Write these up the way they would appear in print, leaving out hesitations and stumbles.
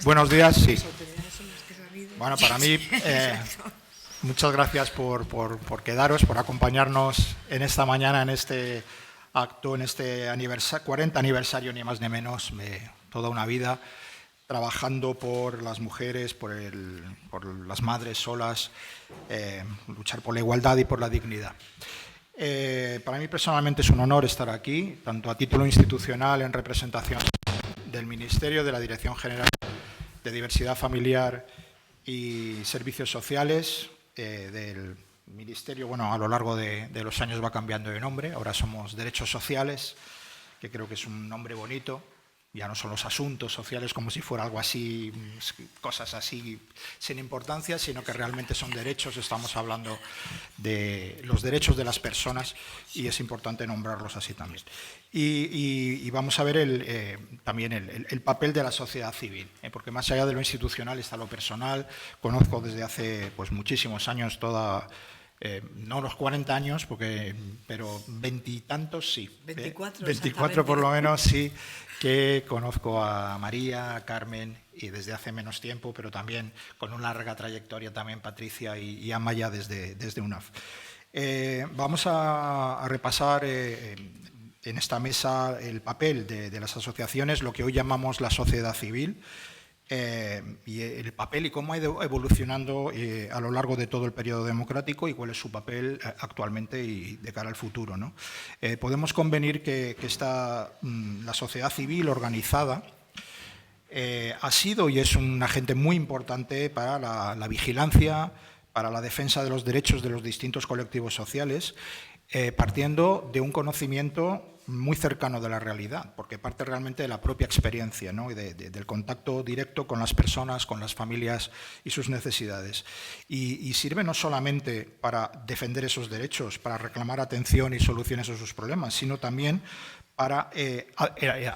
Buenos días, sí. Bueno, para mí, muchas gracias por quedaros, por acompañarnos en esta mañana, en este acto, en este 40 aniversario, ni más ni menos, toda una vida trabajando por las mujeres, por las madres solas, luchar por la igualdad y por la dignidad. Para mí personalmente es un honor estar aquí, tanto a título institucional en representación del Ministerio, de la Dirección General de Diversidad Familiar y Servicios Sociales, del Ministerio, bueno, a lo largo de los años va cambiando de nombre, ahora somos Derechos Sociales, que creo que es un nombre bonito. Ya no son los asuntos sociales como si fuera algo así, cosas así sin importancia, sino que realmente son derechos. Estamos hablando de los derechos de las personas y es importante nombrarlos así también. Y vamos a ver también el papel de la sociedad civil, porque más allá de lo institucional está lo personal. Conozco desde hace muchísimos años no los 40 años, pero 20 y tantos sí. 24 por lo menos sí, que conozco a María, a Carmen, y desde hace menos tiempo, pero también con una larga trayectoria también Patricia y Amaya desde UNAF. Vamos a repasar en esta mesa el papel de las asociaciones, lo que hoy llamamos la sociedad civil, y el papel y cómo ha ido evolucionando a lo largo de todo el periodo democrático y cuál es su papel actualmente y de cara al futuro, ¿no? Podemos convenir que la sociedad civil organizada ha sido y es un agente muy importante para la vigilancia, para la defensa de los derechos de los distintos colectivos sociales, partiendo de un conocimiento muy cercano de la realidad, porque parte realmente de la propia experiencia, ¿no? Y del contacto directo con las personas, con las familias y sus necesidades. Y sirve no solamente para defender esos derechos, para reclamar atención y soluciones a sus problemas, sino también para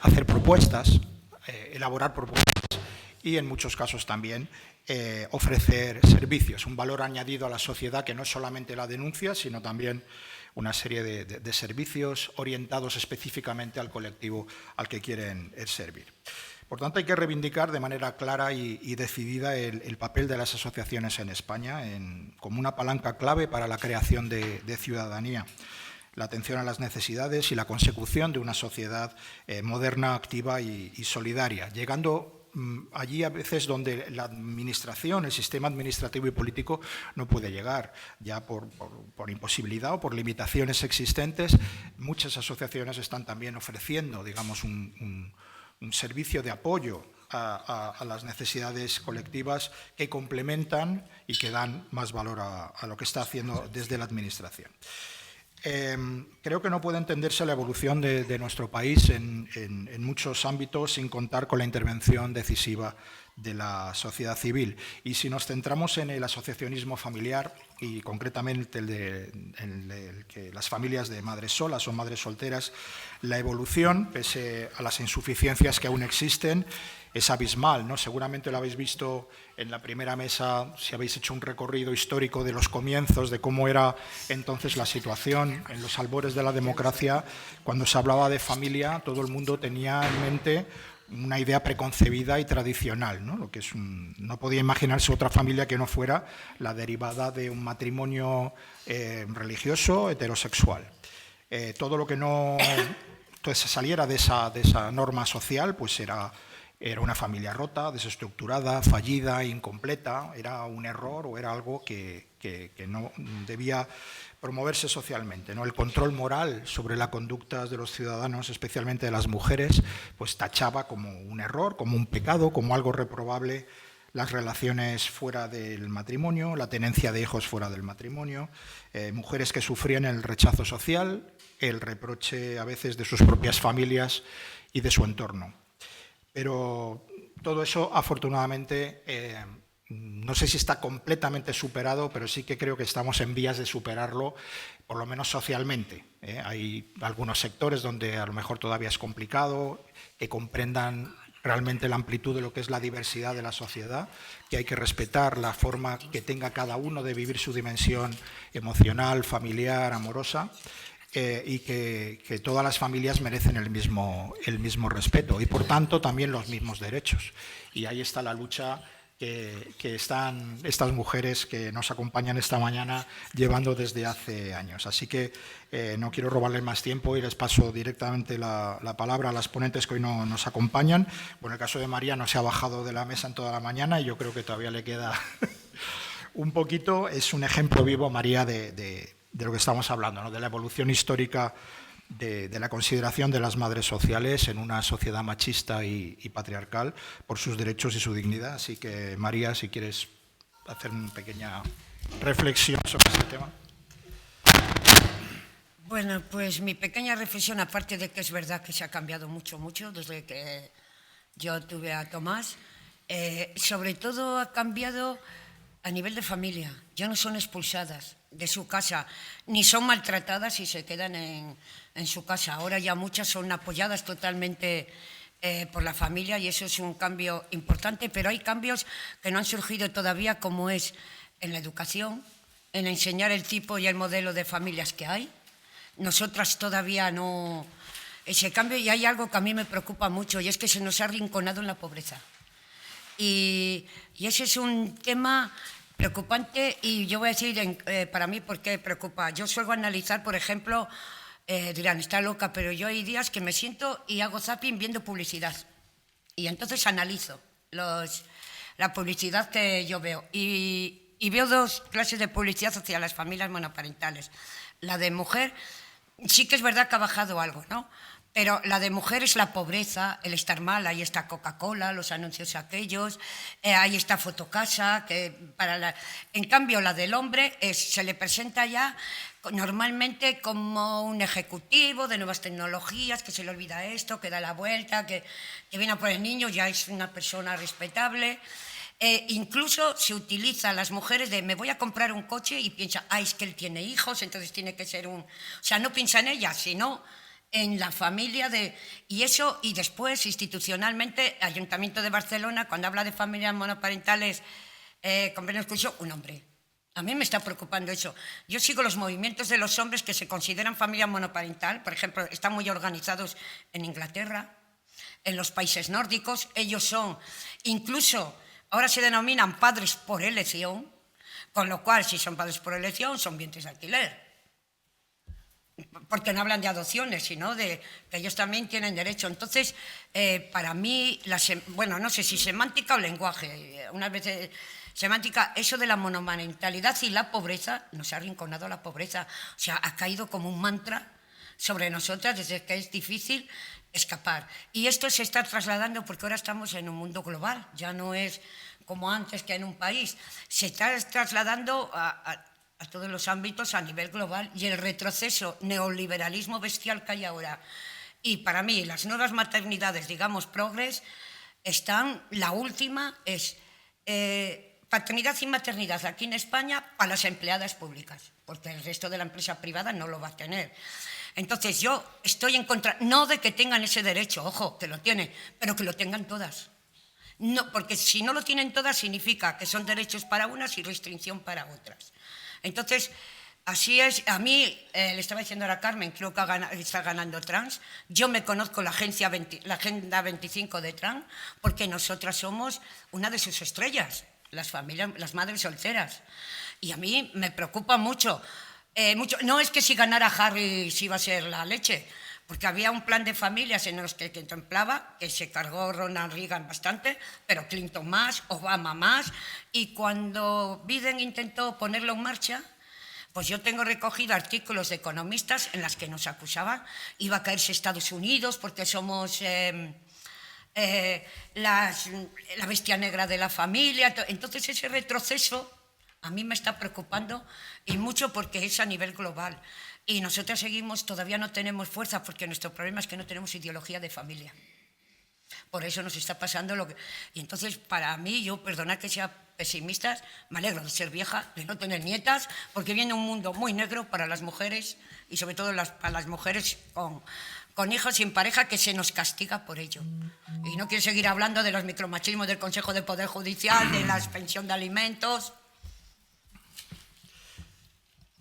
hacer propuestas, elaborar propuestas y en muchos casos también ofrecer servicios, un valor añadido a la sociedad que no es solamente la denuncia, sino también una serie de servicios orientados específicamente al colectivo al que quieren servir. Por tanto, hay que reivindicar de manera clara y decidida el papel de las asociaciones en España como una palanca clave para la creación de ciudadanía, la atención a las necesidades y la consecución de una sociedad moderna, activa y solidaria, llegando allí a veces donde la administración, el sistema administrativo y político no puede llegar, ya por imposibilidad o por limitaciones existentes. Muchas asociaciones están también ofreciendo, digamos, un servicio de apoyo a las necesidades colectivas que complementan y que dan más valor a lo que está haciendo desde la administración. Creo que no puede entenderse la evolución de nuestro país en muchos ámbitos sin contar con la intervención decisiva de la sociedad civil. Y si nos centramos en el asociacionismo familiar y concretamente el que las familias de madres solas o madres solteras, la evolución, pese a las insuficiencias que aún existen, es abismal, ¿no? Seguramente lo habéis visto en la primera mesa, si habéis hecho un recorrido histórico de los comienzos, de cómo era entonces la situación en los albores de la democracia. Cuando se hablaba de familia, todo el mundo tenía en mente una idea preconcebida y tradicional, ¿no? Lo que no podía imaginarse otra familia que no fuera la derivada de un matrimonio religioso heterosexual. Todo lo que no se saliera de esa norma social, pues era una familia rota, desestructurada, fallida, incompleta, era un error o era algo que no debía promoverse socialmente, ¿no? El control moral sobre la conducta de los ciudadanos, especialmente de las mujeres, pues tachaba como un error, como un pecado, como algo reprobable las relaciones fuera del matrimonio, la tenencia de hijos fuera del matrimonio, mujeres que sufrían el rechazo social, el reproche a veces de sus propias familias y de su entorno. Pero todo eso, afortunadamente, no sé si está completamente superado, pero sí que creo que estamos en vías de superarlo, por lo menos socialmente. Hay algunos sectores donde a lo mejor todavía es complicado que comprendan realmente la amplitud de lo que es la diversidad de la sociedad, que hay que respetar la forma que tenga cada uno de vivir su dimensión emocional, familiar, amorosa. y que todas las familias merecen el mismo respeto y, por tanto, también los mismos derechos. Y ahí está la lucha que están estas mujeres que nos acompañan esta mañana llevando desde hace años. Así que no quiero robarles más tiempo y les paso directamente la palabra a las ponentes que hoy nos acompañan. Bueno, el caso de María no se ha bajado de la mesa en toda la mañana y yo creo que todavía le queda un poquito. Es un ejemplo vivo, María, de lo que estamos hablando, ¿no? De la evolución histórica de la consideración de las madres sociales en una sociedad machista y patriarcal por sus derechos y su dignidad. Así que, María, si quieres hacer una pequeña reflexión sobre este tema. Bueno, pues mi pequeña reflexión, aparte de que es verdad que se ha cambiado mucho desde que yo tuve a Tomás, sobre todo ha cambiado a nivel de familia. Ya no son expulsadas de su casa, ni son maltratadas y se quedan en su casa. Ahora ya muchas son apoyadas totalmente por la familia y eso es un cambio importante, pero hay cambios que no han surgido todavía, como es en la educación, en enseñar el tipo y el modelo de familias que hay. Nosotras todavía no... Ese cambio, y hay algo que a mí me preocupa mucho, y es que se nos ha arrinconado en la pobreza. Y ese es un tema preocupante, y yo voy a decir para mí por qué preocupa. Yo suelo analizar, por ejemplo, dirán, está loca, pero yo hay días que me siento y hago zapping viendo publicidad. Y entonces analizo la publicidad que yo veo. Y veo dos clases de publicidad hacia las familias monoparentales. La de mujer, sí que es verdad que ha bajado algo, ¿no? Pero la de mujer es la pobreza, el estar mal. Ahí está Coca-Cola, los anuncios aquellos, ahí está Fotocasa. En cambio, la del hombre se le presenta ya normalmente como un ejecutivo de nuevas tecnologías, que se le olvida esto, que da la vuelta, que viene a por el niño, ya es una persona respetable. Incluso se utiliza a las mujeres de me voy a comprar un coche y piensa, es que él tiene hijos, entonces tiene que ser un... O sea, no piensa en ella, sino en la familia y eso, y después institucionalmente, Ayuntamiento de Barcelona, cuando habla de familias monoparentales con pleno exclusión, un hombre. A mí me está preocupando eso. Yo sigo los movimientos de los hombres que se consideran familia monoparental, por ejemplo, están muy organizados en Inglaterra, en los países nórdicos. Ellos son, incluso, ahora se denominan padres por elección, con lo cual, si son padres por elección, son vientres de alquiler. Porque no hablan de adopciones, sino de que ellos también tienen derecho. Entonces, para mí, bueno, no sé si semántica o lenguaje, unas veces semántica, eso de la monoparentalidad y la pobreza, nos ha arrinconado la pobreza, o sea, ha caído como un mantra sobre nosotras desde que es difícil escapar. Y esto se está trasladando porque ahora estamos en un mundo global, ya no es como antes que en un país, se está trasladando a todos los ámbitos a nivel global, y el retroceso, neoliberalismo bestial que hay ahora. Y para mí, las nuevas maternidades, digamos, progres, la última es paternidad y maternidad aquí en España para las empleadas públicas, porque el resto de la empresa privada no lo va a tener. Entonces yo estoy en contra, no de que tengan ese derecho, ojo, que lo tienen, pero que lo tengan todas. No, porque si no lo tienen todas significa que son derechos para unas y restricción para otras. Entonces, así es. A mí, le estaba diciendo ahora a Carmen, creo que está ganando trans. Yo me conozco la Agenda 25 de trans, porque nosotras somos una de sus estrellas, las madres solteras. Y a mí me preocupa mucho. No es que si ganara Harry sí iba a ser la leche, porque había un plan de familias en los que contemplaba, que se cargó Ronald Reagan bastante, pero Clinton más, Obama más, y cuando Biden intentó ponerlo en marcha, pues yo tengo recogido artículos de economistas en los que nos acusaban, iba a caerse Estados Unidos porque somos la bestia negra de la familia. Entonces ese retroceso a mí me está preocupando, y mucho porque es a nivel global. Y nosotras todavía no tenemos fuerza, porque nuestro problema es que no tenemos ideología de familia. Por eso nos está pasando lo que... Y entonces, para mí, yo, perdonad que sea pesimista, me alegro de ser vieja, de no tener nietas, porque viene un mundo muy negro para las mujeres, y sobre todo para las mujeres con hijos sin pareja, que se nos castiga por ello. Y no quiero seguir hablando de los micromachismos del Consejo de Poder Judicial, de la pensión de alimentos...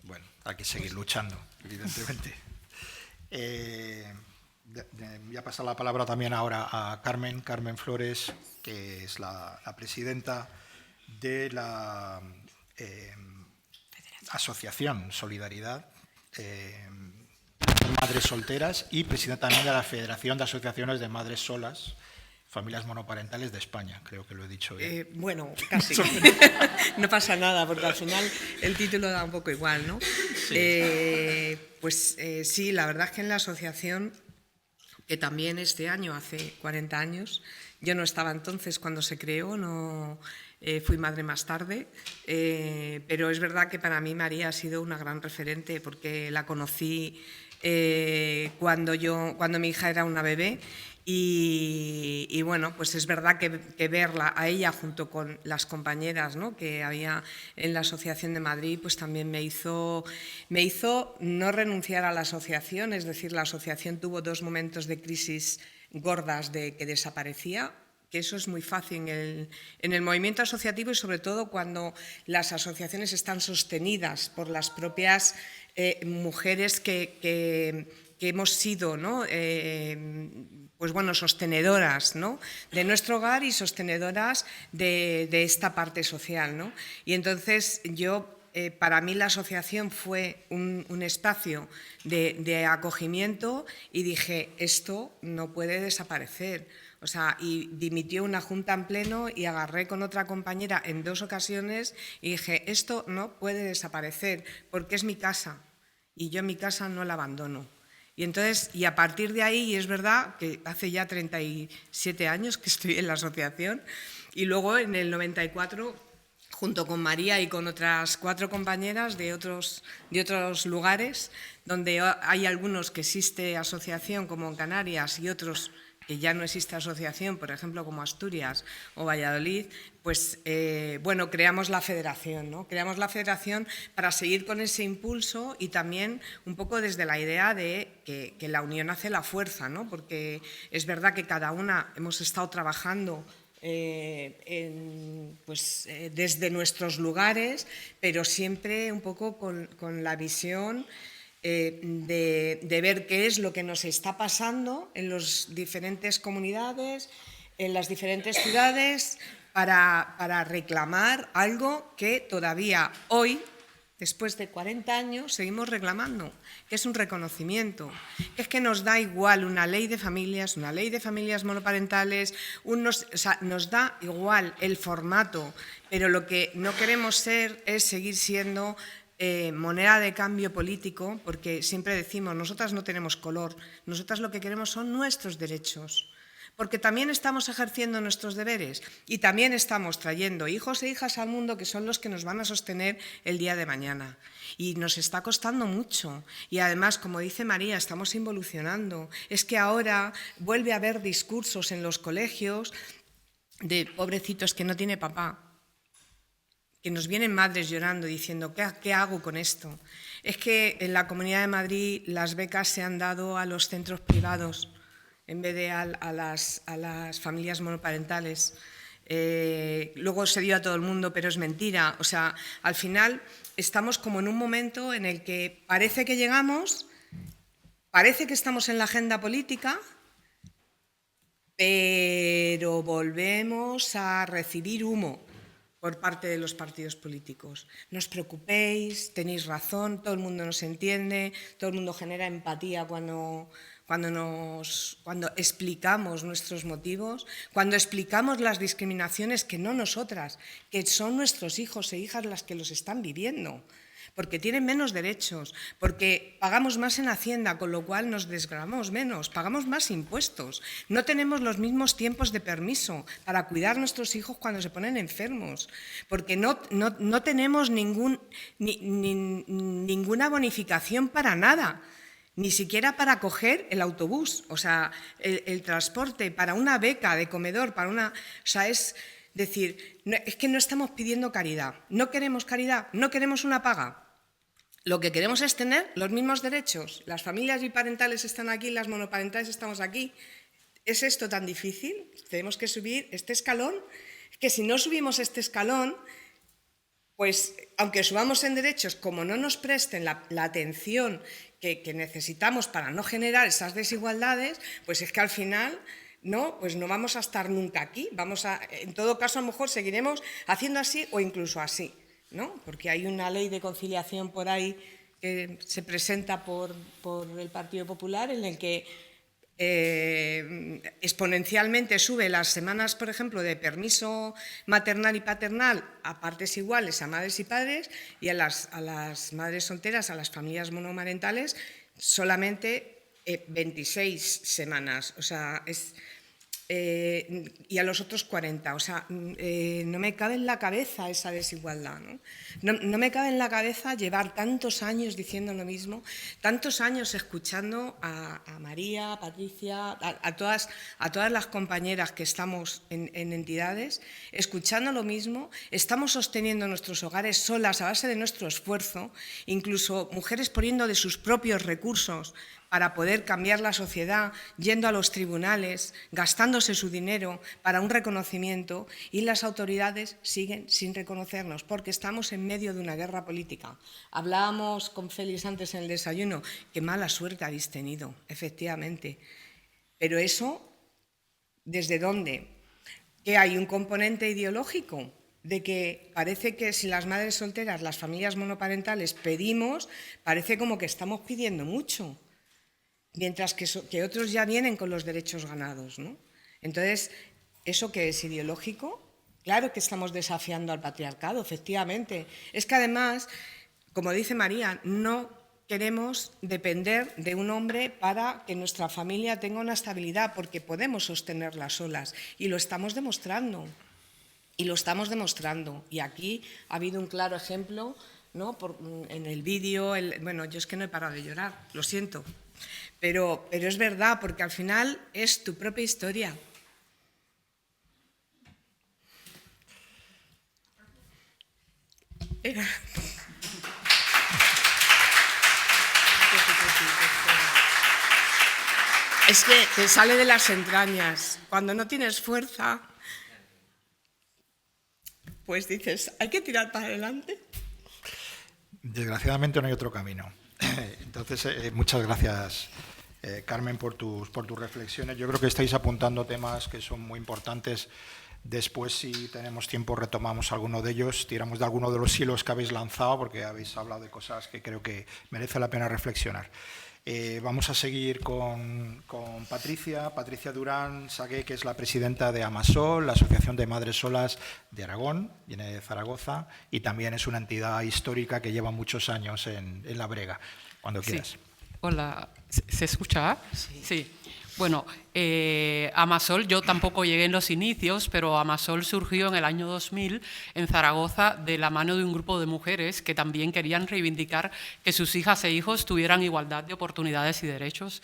Bueno, hay que seguir luchando, evidentemente. Voy a pasar la palabra también ahora a Carmen Flores, que es la presidenta de la Asociación Solidaridad Madres Solteras y presidenta también de la Federación de Asociaciones de Madres Solas, Familias Monoparentales de España. Creo que lo he dicho bien. Bueno, casi. No pasa nada, porque al final el título da un poco igual, ¿no? Sí. Sí, la verdad es que en la asociación, que también este año, hace 40 años, yo no estaba entonces cuando se creó, no fui madre más tarde, pero es verdad que para mí María ha sido una gran referente, porque la conocí cuando mi hija era una bebé. Y bueno, pues es verdad que verla a ella junto con las compañeras, ¿no?, que había en la Asociación de Madrid, pues también me hizo no renunciar a la asociación. Es decir, la asociación tuvo 2 momentos de crisis gordas de que desaparecía, que eso es muy fácil en el movimiento asociativo, y sobre todo cuando las asociaciones están sostenidas por las propias mujeres que hemos sido, ¿no?, pues bueno, sostenedoras, ¿no?, de nuestro hogar y sostenedoras de esta parte social, ¿no? Y entonces para mí la asociación fue un espacio de acogimiento, y dije, esto no puede desaparecer. O sea, y dimitió una junta en pleno y agarré con otra compañera en 2 ocasiones y dije, esto no puede desaparecer porque es mi casa y yo mi casa no la abandono. Y a partir de ahí, y es verdad que hace ya 37 años que estoy en la asociación, y luego en el 94, junto con María y con otras 4 compañeras de otros lugares, donde hay algunos que existe asociación, como en Canarias, y otros que ya no existe asociación, por ejemplo, como Asturias o Valladolid, pues bueno, creamos la federación, ¿no? Creamos la federación para seguir con ese impulso, y también un poco desde la idea de que la unión hace la fuerza, ¿no? Porque es verdad que cada una hemos estado trabajando desde nuestros lugares, pero siempre un poco con la visión de ver qué es lo que nos está pasando en las diferentes comunidades, en las diferentes ciudades, para reclamar algo que todavía hoy, después de 40 años, seguimos reclamando, que es un reconocimiento. Es que nos da igual una ley de familias monoparentales, nos da igual el formato, pero lo que no queremos ser es seguir siendo moneda de cambio político, porque siempre decimos, nosotras no tenemos color, nosotras lo que queremos son nuestros derechos, porque también estamos ejerciendo nuestros deberes y también estamos trayendo hijos e hijas al mundo que son los que nos van a sostener el día de mañana. Y nos está costando mucho, y además, como dice María, estamos involucionando. Es que ahora vuelve a haber discursos en los colegios de pobrecitos que no tiene papá, que nos vienen madres llorando diciendo, ¿qué hago con esto? Es que en la Comunidad de Madrid las becas se han dado a los centros privados en vez de a las familias monoparentales. Luego se dio a todo el mundo, pero es mentira. O sea, al final estamos como en un momento en el que parece que llegamos, parece que estamos en la agenda política, pero volvemos a recibir humo por parte de los partidos políticos. No os preocupéis, tenéis razón, todo el mundo nos entiende, todo el mundo genera empatía cuando explicamos nuestros motivos, cuando explicamos las discriminaciones, que no nosotras, que son nuestros hijos e hijas las que los están viviendo, porque tienen menos derechos, porque pagamos más en Hacienda, con lo cual nos desgravamos menos, pagamos más impuestos, no tenemos los mismos tiempos de permiso para cuidar a nuestros hijos cuando se ponen enfermos, porque no tenemos ninguna bonificación para nada, ni siquiera para coger el autobús, o sea, el transporte, para una beca de comedor, o sea, es decir, es que no estamos pidiendo caridad, no queremos caridad, no queremos una paga. Lo que queremos es tener los mismos derechos. Las familias biparentales están aquí, las monoparentales estamos aquí. ¿Es esto tan difícil? Tenemos que subir este escalón. Que si no subimos este escalón, pues aunque subamos en derechos, como no nos presten la atención que necesitamos para no generar esas desigualdades, pues es que al final pues no vamos a estar nunca aquí. En todo caso, a lo mejor seguiremos haciendo así o incluso así, ¿no? Porque hay una ley de conciliación por ahí que se presenta por el Partido Popular, en el que exponencialmente sube las semanas, por ejemplo, de permiso maternal y paternal a partes iguales a madres y padres, y a las madres solteras, a las familias monomarentales, solamente 26 semanas. O sea, y a los otros 40. O sea, no me cabe en la cabeza esa desigualdad, ¿no? No me cabe en la cabeza llevar tantos años diciendo lo mismo, tantos años escuchando a María, a Patricia, a todas las compañeras que estamos en entidades, escuchando lo mismo. Estamos sosteniendo nuestros hogares solas a base de nuestro esfuerzo, incluso mujeres poniendo de sus propios recursos para poder cambiar la sociedad, yendo a los tribunales, gastándose su dinero para un reconocimiento, y las autoridades siguen sin reconocernos porque estamos en medio de una guerra política. Hablábamos con Félix antes en el desayuno, qué mala suerte habéis tenido, efectivamente. Pero eso, ¿desde dónde? ¿Que hay un componente ideológico? De que parece que si las madres solteras, las familias monoparentales pedimos, parece como que estamos pidiendo mucho, mientras que otros ya vienen con los derechos ganados, ¿no? Entonces, ¿eso qué es ideológico? Claro que estamos desafiando al patriarcado, efectivamente. Es que además, como dice María, no queremos depender de un hombre para que nuestra familia tenga una estabilidad, porque podemos sostenerla solas, y lo estamos demostrando. Y aquí ha habido un claro ejemplo, ¿no? En el vídeo, bueno, yo es que no he parado de llorar, lo siento. Pero es verdad, porque al final es tu propia historia. Es que te sale de las entrañas. Cuando no tienes fuerza, pues dices, hay que tirar para adelante. Desgraciadamente no hay otro camino. Entonces, muchas gracias, Carmen, por tus reflexiones. Yo creo que estáis apuntando temas que son muy importantes. Después, si tenemos tiempo, retomamos alguno de ellos, tiramos de alguno de los hilos que habéis lanzado, porque habéis hablado de cosas que creo que merece la pena reflexionar. Vamos a seguir con Patricia Durán Sagué, que es la presidenta de Amasol, la Asociación de Madres Solas de Aragón, viene de Zaragoza, y también es una entidad histórica que lleva muchos años en La Brega. Cuando quieras. Sí. Hola, ¿se escucha? Sí. Sí. Bueno, Amasol, yo tampoco llegué en los inicios, pero Amasol surgió en el año 2000 en Zaragoza de la mano de un grupo de mujeres que también querían reivindicar que sus hijas e hijos tuvieran igualdad de oportunidades y derechos.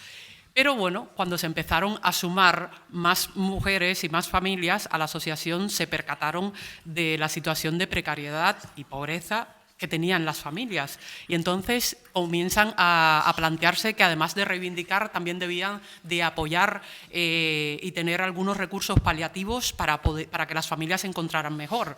Pero bueno, cuando se empezaron a sumar más mujeres y más familias a la asociación, se percataron de la situación de precariedad y pobreza que tenían las familias, y entonces comienzan a plantearse que además de reivindicar también debían de apoyar y tener algunos recursos paliativos para que las familias se encontraran mejor.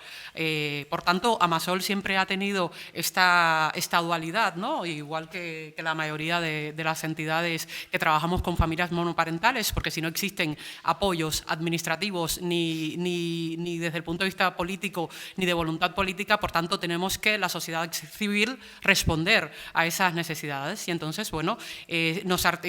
Por tanto, Amasol siempre ha tenido esta dualidad, ¿no? Igual que la mayoría de las entidades que trabajamos con familias monoparentales, porque si no existen apoyos administrativos ni desde el punto de vista político ni de voluntad política, por tanto tenemos que la sociedad civil responder a esas necesidades. Y entonces, bueno,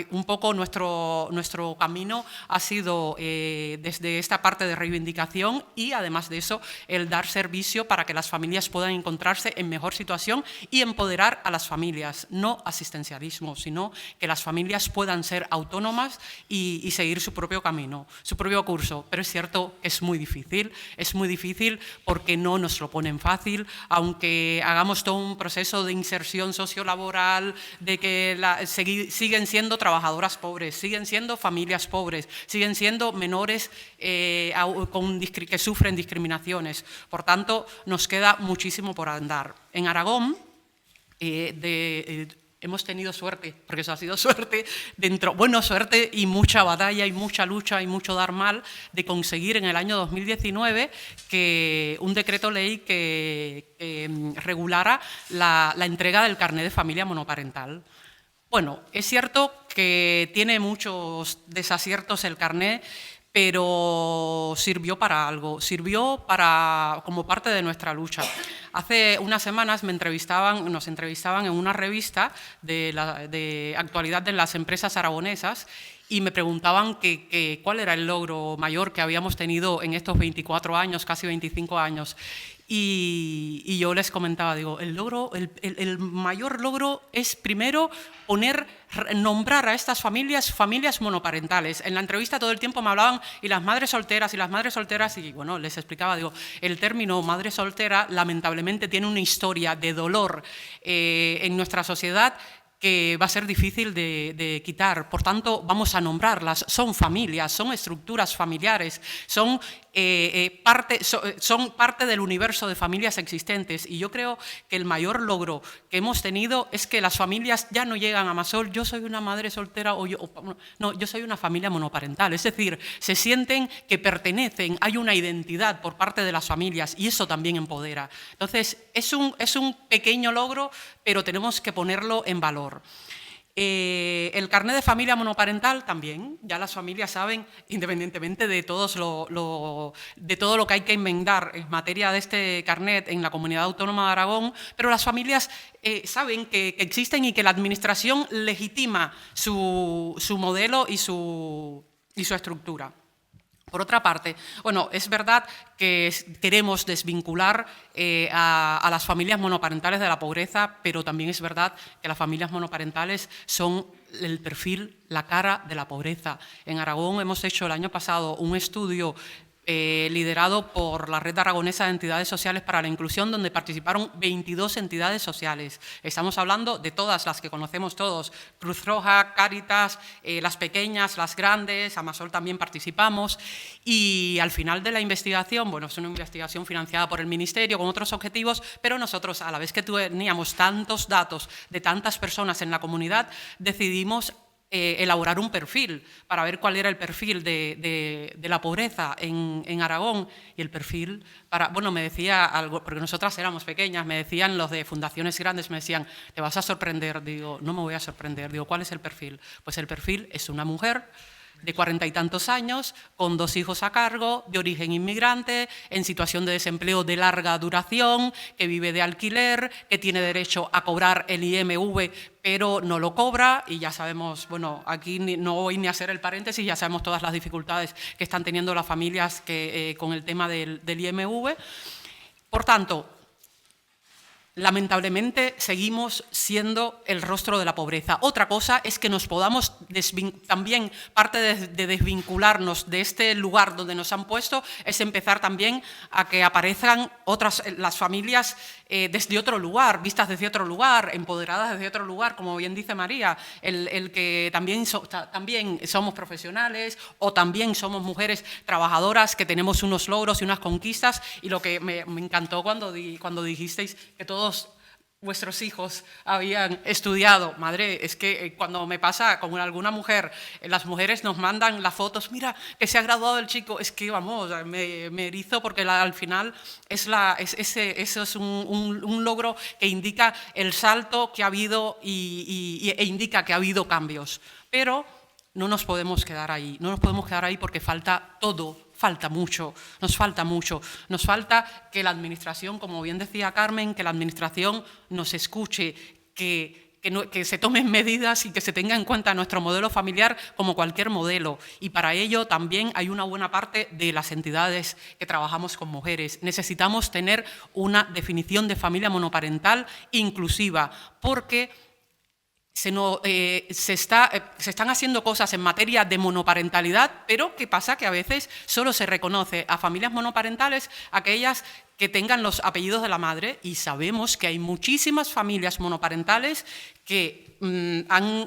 un poco nuestro camino ha sido desde esta parte de reivindicación y además de eso el dar servicio para que las familias puedan encontrarse en mejor situación y empoderar a las familias, no asistencialismo, sino que las familias puedan ser autónomas y seguir su propio camino, su propio curso. Pero es cierto que es muy difícil porque no nos lo ponen fácil, aunque hagamos todo un proceso de inserción sociolaboral, de que siguen siendo trabajadoras pobres, siguen siendo familias pobres, siguen siendo menores que sufren discriminaciones. Por tanto, nos queda muchísimo por andar. En Aragón, hemos tenido suerte, porque eso ha sido suerte, suerte y mucha batalla y mucha lucha y mucho dar mal de conseguir en el año 2019 que un decreto ley que regulara la entrega del carné de familia monoparental. Bueno, es cierto que tiene muchos desaciertos el carné, pero sirvió para algo, como parte de nuestra lucha. Hace unas semanas nos entrevistaban en una revista de actualidad de las empresas aragonesas y me preguntaban cuál era el logro mayor que habíamos tenido en estos 24 años, casi 25 años. Y yo les comentaba, digo, el mayor logro es primero nombrar a estas familias monoparentales. En la entrevista todo el tiempo me hablaban y las madres solteras, y bueno, les explicaba, digo, el término madre soltera lamentablemente tiene una historia de dolor en nuestra sociedad que va a ser difícil de quitar. Por tanto, vamos a nombrarlas. Son familias, son estructuras familiares, son parte del universo de familias existentes. Y yo creo que el mayor logro que hemos tenido es que las familias ya no llegan a Amasol, yo soy una madre soltera yo soy una familia monoparental. Es decir, se sienten que pertenecen, hay una identidad por parte de las familias y eso también empodera. Entonces, es un pequeño logro, pero tenemos que ponerlo en valor. El carnet de familia monoparental también, ya las familias saben, independientemente de todo lo que hay que enmendar en materia de este carnet en la Comunidad Autónoma de Aragón, pero las familias saben que existen y que la Administración legitima su modelo y su estructura. Por otra parte, bueno, es verdad que queremos desvincular a las familias monoparentales de la pobreza, pero también es verdad que las familias monoparentales son el perfil, la cara de la pobreza. En Aragón hemos hecho el año pasado un estudio liderado por la Red Aragonesa de Entidades Sociales para la Inclusión, donde participaron 22 entidades sociales. Estamos hablando de todas las que conocemos todos, Cruz Roja, Cáritas, las pequeñas, las grandes, Amasol también participamos, y al final de la investigación, bueno, es una investigación financiada por el Ministerio con otros objetivos, pero nosotros, a la vez que teníamos tantos datos de tantas personas en la comunidad, decidimos elaborar un perfil para ver cuál era el perfil de la pobreza en Aragón, y el perfil bueno, me decía algo, porque nosotras éramos pequeñas, me decían los de fundaciones grandes, me decían, te vas a sorprender. Digo, no me voy a sorprender. Digo, ¿cuál es el perfil? Pues el perfil es una mujer de 40 y tantos años, con 2 hijos a cargo, de origen inmigrante, en situación de desempleo de larga duración, que vive de alquiler, que tiene derecho a cobrar el IMV, pero no lo cobra, y ya sabemos, bueno, aquí no voy ni a hacer el paréntesis, ya sabemos todas las dificultades que están teniendo las familias con el tema del IMV. Por tanto, lamentablemente seguimos siendo el rostro de la pobreza. Otra cosa es que nos podamos también, parte de desvincularnos de este lugar donde nos han puesto, es empezar también a que aparezcan las familias desde otro lugar, vistas desde otro lugar, empoderadas desde otro lugar, como bien dice María, el que también somos profesionales o también somos mujeres trabajadoras que tenemos unos logros y unas conquistas, y lo que me encantó cuando dijisteis que todos vuestros hijos habían estudiado. Madre, es que cuando me pasa con alguna mujer, las mujeres nos mandan las fotos, mira, que se ha graduado el chico, es que, vamos, me erizo porque al final eso es un logro que indica el salto que ha habido e indica que ha habido cambios. Pero no nos podemos quedar ahí, porque falta todo. Nos falta que la Administración, como bien decía Carmen, que la Administración nos escuche, que se tomen medidas y que se tenga en cuenta nuestro modelo familiar como cualquier modelo. Y para ello también hay una buena parte de las entidades que trabajamos con mujeres. Necesitamos tener una definición de familia monoparental inclusiva, porque se están haciendo cosas en materia de monoparentalidad, pero ¿qué pasa? Que a veces solo se reconoce a familias monoparentales aquellas que tengan los apellidos de la madre, y sabemos que hay muchísimas familias monoparentales que han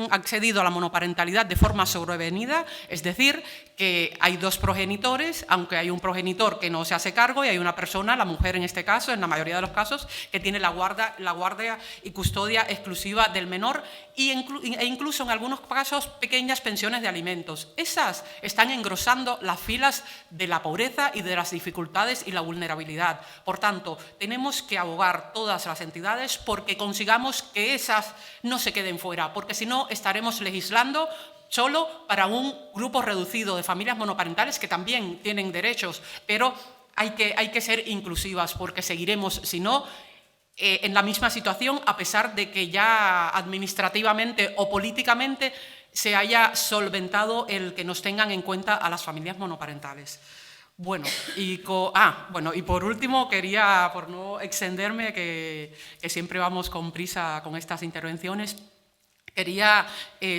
accedido a la monoparentalidad de forma sobrevenida, es decir, que hay 2 progenitores, aunque hay un progenitor que no se hace cargo, y hay una persona, la mujer en este caso, en la mayoría de los casos, que tiene la guardia y custodia exclusiva del menor, e incluso en algunos casos pequeñas pensiones de alimentos. Esas están engrosando las filas de la pobreza y de las dificultades y la vulnerabilidad. Por tanto, tenemos que abogar todas las entidades porque consigamos que esas no se queden fuera, porque si no estaremos legislando solo para un grupo reducido de familias monoparentales que también tienen derechos, pero hay que ser inclusivas porque seguiremos, si no, en la misma situación, a pesar de que ya administrativamente o políticamente se haya solventado el que nos tengan en cuenta a las familias monoparentales. Bueno, y por último, quería, por no extenderme, que siempre vamos con prisa con estas intervenciones, quería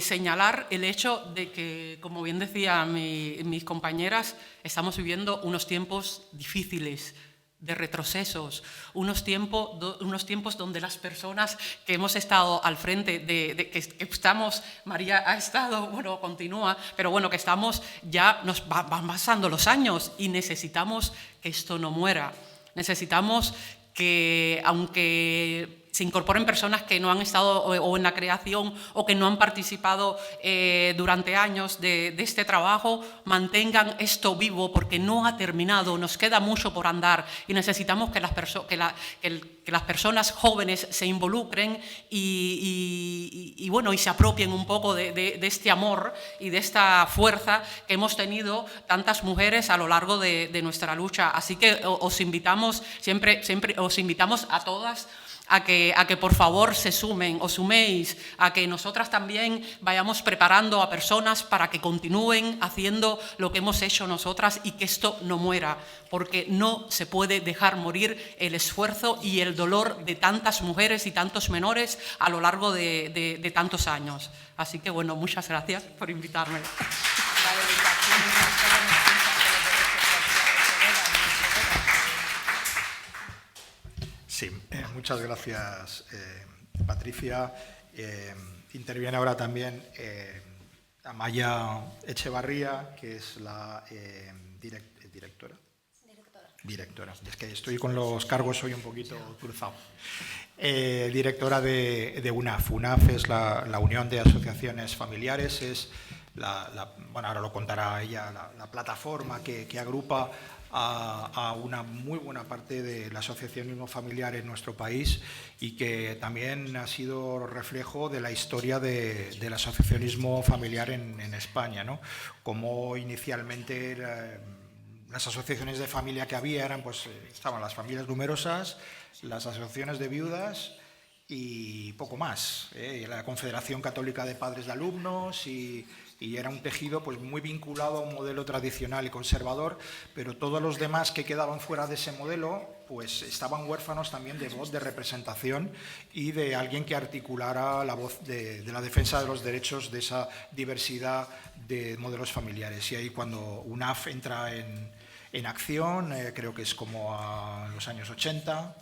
señalar el hecho de que, como bien decían mis compañeras, estamos viviendo unos tiempos difíciles, de retrocesos, unos tiempos donde las personas que hemos estado al frente, que estamos, María ha estado, bueno, continúa, pero bueno, que estamos, ya nos van pasando los años y necesitamos que esto no muera. Necesitamos que, aunque se incorporen personas que no han estado o en la creación o que no han participado durante años de este trabajo, mantengan esto vivo porque no ha terminado, nos queda mucho por andar y necesitamos que las personas jóvenes se involucren y se apropien un poco de este amor y de esta fuerza que hemos tenido tantas mujeres a lo largo de nuestra lucha. Así que os invitamos, siempre os invitamos a todas a que por favor os suméis, a que nosotras también vayamos preparando a personas para que continúen haciendo lo que hemos hecho nosotras y que esto no muera, porque no se puede dejar morir el esfuerzo y el dolor de tantas mujeres y tantos menores a lo largo de tantos años. Así que, bueno, muchas gracias por invitarme. Sí, muchas gracias, Patricia. Interviene ahora también Amaya Echevarría, que es la directora. Es que estoy con los cargos hoy un poquito cruzado. Directora de UNAF. UNAF es la Unión de Asociaciones Familiares, es ahora lo contará ella, la plataforma que agrupa a una muy buena parte del asociacionismo familiar en nuestro país y que también ha sido reflejo de la historia del asociacionismo familiar en España, ¿no? Como inicialmente las asociaciones de familia que había estaban las familias numerosas, las asociaciones de viudas y poco más, la Confederación Católica de Padres de Alumnos y era un tejido muy vinculado a un modelo tradicional y conservador, pero todos los demás que quedaban fuera de ese modelo estaban huérfanos también de voz, de representación y de alguien que articulara la voz de la defensa de los derechos de esa diversidad de modelos familiares. Y ahí cuando UNAF entra en acción, creo que es como a los años 80,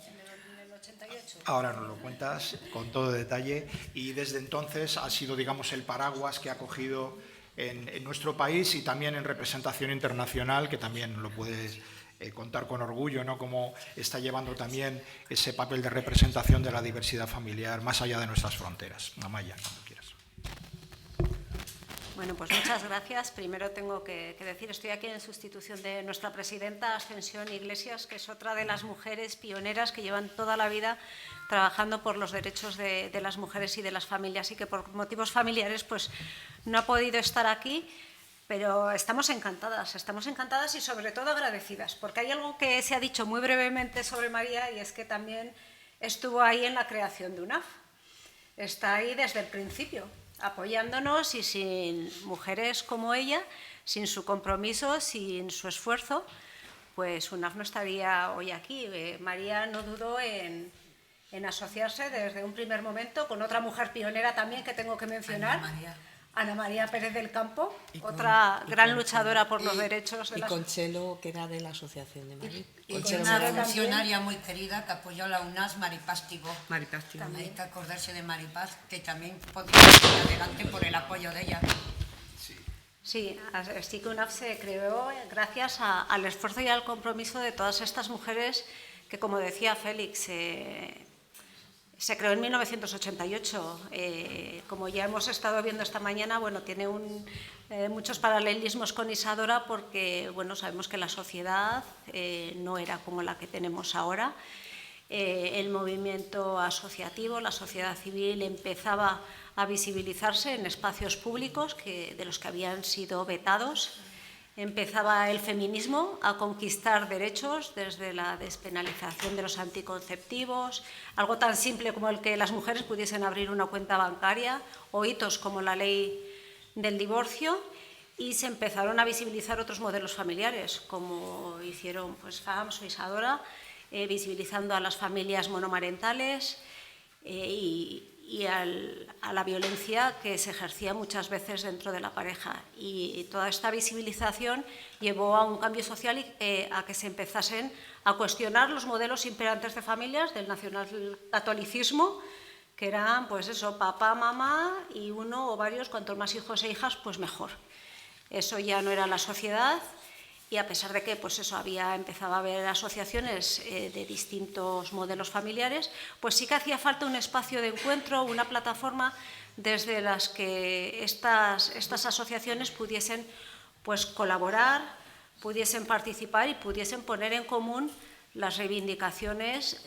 ahora nos lo cuentas con todo detalle, y desde entonces ha sido, digamos, el paraguas que ha cogido en nuestro país y también en representación internacional, que también lo puedes contar con orgullo, ¿no? Cómo está llevando también ese papel de representación de la diversidad familiar más allá de nuestras fronteras. Amaya, cuando quieras. Bueno, pues muchas gracias. Primero tengo que decir, estoy aquí en sustitución de nuestra presidenta Ascensión Iglesias, que es otra de las mujeres pioneras que llevan toda la vida trabajando por los derechos de las mujeres y de las familias y que por motivos familiares no ha podido estar aquí, pero estamos encantadas y sobre todo agradecidas, porque hay algo que se ha dicho muy brevemente sobre María y es que también estuvo ahí en la creación de UNAF, está ahí desde el principio, apoyándonos, y sin mujeres como ella, sin su compromiso, sin su esfuerzo, UNAF no estaría hoy aquí. María no dudó en asociarse desde un primer momento con otra mujer pionera también que tengo que mencionar, Ana María Pérez del Campo, otra gran luchadora por los derechos de las mujeres. Y Conchelo, que era de la Asociación de Madrid. Y con una funcionaria muy querida que apoyó la UNAS, Maripaz Tibó. Hay que acordarse de Maripaz, que también podría ir adelante por el apoyo de ella. Sí, así que UNAF se creó gracias al esfuerzo y al compromiso de todas estas mujeres que, como decía Félix, Se creó en 1988. Como ya hemos estado viendo esta mañana, bueno, tiene muchos paralelismos con Isadora porque bueno, sabemos que la sociedad no era como la que tenemos ahora. El movimiento asociativo, la sociedad civil, empezaba a visibilizarse en espacios públicos de los que habían sido vetados. Empezaba el feminismo a conquistar derechos desde la despenalización de los anticonceptivos, algo tan simple como el que las mujeres pudiesen abrir una cuenta bancaria, o hitos como la ley del divorcio, y se empezaron a visibilizar otros modelos familiares, como hicieron pues, FAMS o Isadora, visibilizando a las familias monomarentales y a la violencia que se ejercía muchas veces dentro de la pareja. Y toda esta visibilización llevó a un cambio social y a que se empezasen a cuestionar los modelos imperantes de familias del nacionalcatolicismo, que eran, pues eso, papá, mamá y uno o varios, cuantos más hijos e hijas, pues mejor. Eso ya no era la sociedad. Y a pesar de que pues eso, empezaba a haber asociaciones de distintos modelos familiares, pues sí que hacía falta un espacio de encuentro, una plataforma desde las que estas asociaciones pudiesen pues, colaborar, pudiesen participar y pudiesen poner en común las reivindicaciones,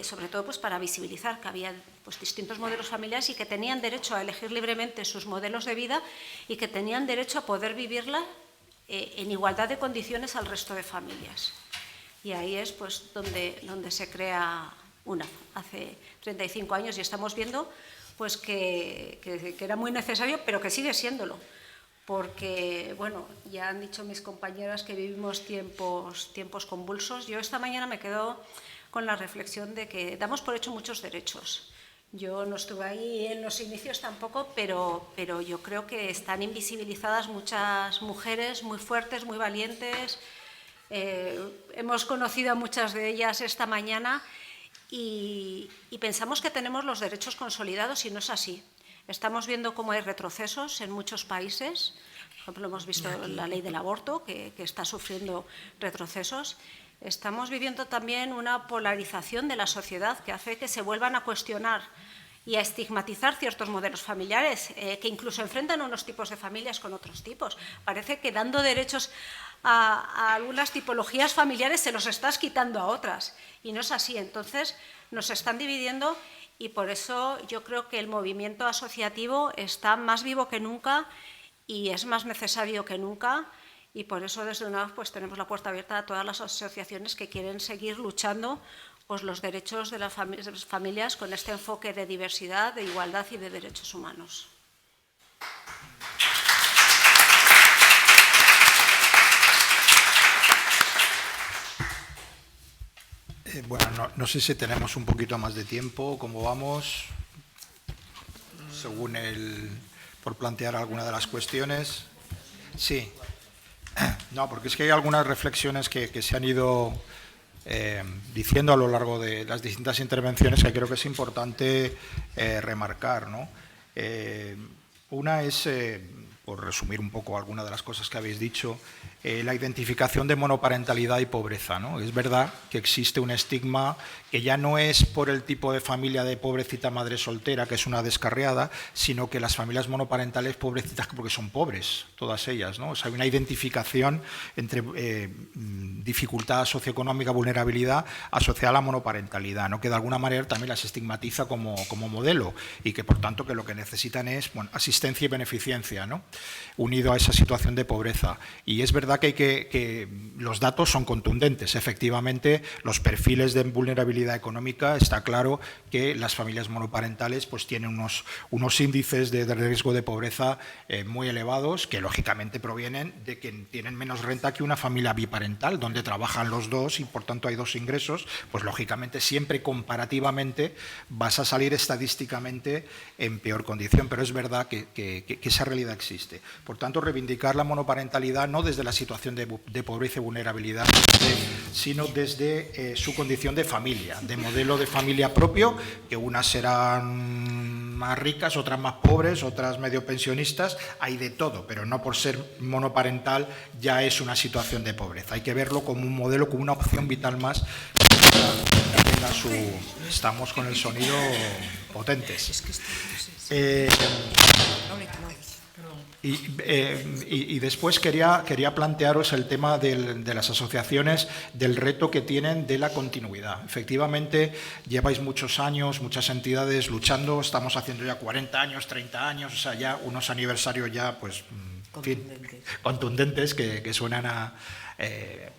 sobre todo pues, para visibilizar que había pues, distintos modelos familiares y que tenían derecho a elegir libremente sus modelos de vida y que tenían derecho a poder vivirla en igualdad de condiciones al resto de familias. Y ahí es pues, donde se crea una, hace 35 años, y estamos viendo pues, que era muy necesario, pero que sigue siéndolo. Porque, bueno, ya han dicho mis compañeras que vivimos tiempos convulsos. Yo esta mañana me quedo con la reflexión de que damos por hecho muchos derechos. Yo no estuve ahí en los inicios tampoco, pero yo creo que están invisibilizadas muchas mujeres muy fuertes, muy valientes. Hemos conocido a muchas de ellas esta mañana y pensamos que tenemos los derechos consolidados y no es así. Estamos viendo cómo hay retrocesos en muchos países. Por ejemplo, hemos visto la ley del aborto, que está sufriendo retrocesos. Estamos viviendo también una polarización de la sociedad que hace que se vuelvan a cuestionar y a estigmatizar ciertos modelos familiares, que incluso enfrentan unos tipos de familias con otros tipos. Parece que dando derechos a algunas tipologías familiares se los estás quitando a otras. Y no es así. Entonces, nos están dividiendo y por eso yo creo que el movimiento asociativo está más vivo que nunca y es más necesario que nunca. Y por eso desde UNAV pues, tenemos la puerta abierta a todas las asociaciones que quieren seguir luchando pues, los derechos de las familias con este enfoque de diversidad, de igualdad y de derechos humanos. Bueno, no sé si tenemos un poquito más de tiempo, ¿cómo vamos? Según por plantear alguna de las cuestiones. Sí. No, porque es que hay algunas reflexiones que se han ido diciendo a lo largo de las distintas intervenciones que creo que es importante remarcar, ¿no? Una es, por resumir un poco algunas de las cosas que habéis dicho, la identificación de monoparentalidad y pobreza, ¿no? Es verdad que existe un estigma que ya no es por el tipo de familia de pobrecita madre soltera, que es una descarriada, sino que las familias monoparentales pobrecitas porque son pobres, todas ellas, ¿no? O sea, hay una identificación entre dificultad socioeconómica, vulnerabilidad, asociada a la monoparentalidad, ¿no? Que de alguna manera también las estigmatiza como modelo y que, por tanto, que lo que necesitan es asistencia y beneficencia, ¿no? Unido a esa situación de pobreza. Y es verdad que los datos son contundentes. Efectivamente, los perfiles de vulnerabilidad económica, está claro que las familias monoparentales pues, tienen unos índices de riesgo de pobreza muy elevados, que lógicamente provienen de que tienen menos renta que una familia biparental, donde trabajan los dos y por tanto hay dos ingresos, pues lógicamente siempre comparativamente vas a salir estadísticamente en peor condición, pero es verdad que esa realidad existe. Por tanto, reivindicar la monoparentalidad no desde la situación de pobreza y vulnerabilidad, sino desde su condición de familia, de modelo de familia propio, que unas serán más ricas, otras más pobres, otras medio pensionistas, hay de todo, pero no por ser monoparental ya es una situación de pobreza. Hay que verlo como un modelo, como una opción vital más para tenga su... Estamos con el sonido potentes. Y después quería plantearos el tema de las asociaciones, del reto que tienen de la continuidad. Efectivamente, lleváis muchos años, muchas entidades luchando, estamos haciendo ya 40 años, 30 años, o sea, ya unos aniversarios ya, pues, en fin, contundentes, que suenan a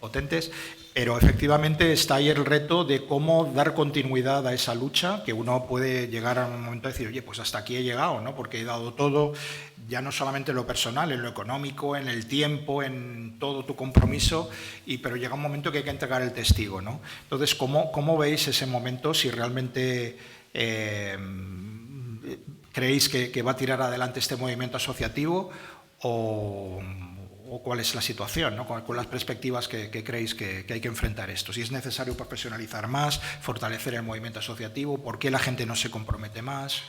potentes, pero efectivamente está ahí el reto de cómo dar continuidad a esa lucha, que uno puede llegar a un momento de decir, oye, pues hasta aquí he llegado, ¿no? Porque he dado todo, ya no solamente en lo personal, en lo económico, en el tiempo, en todo tu compromiso, pero llega un momento que hay que entregar el testigo, ¿no? Entonces, ¿cómo veis ese momento? Si realmente creéis que va a tirar adelante este movimiento asociativo o cuál es la situación, ¿no? Con las perspectivas que creéis que hay que enfrentar esto. Si es necesario profesionalizar más, fortalecer el movimiento asociativo, ¿por qué la gente no se compromete más?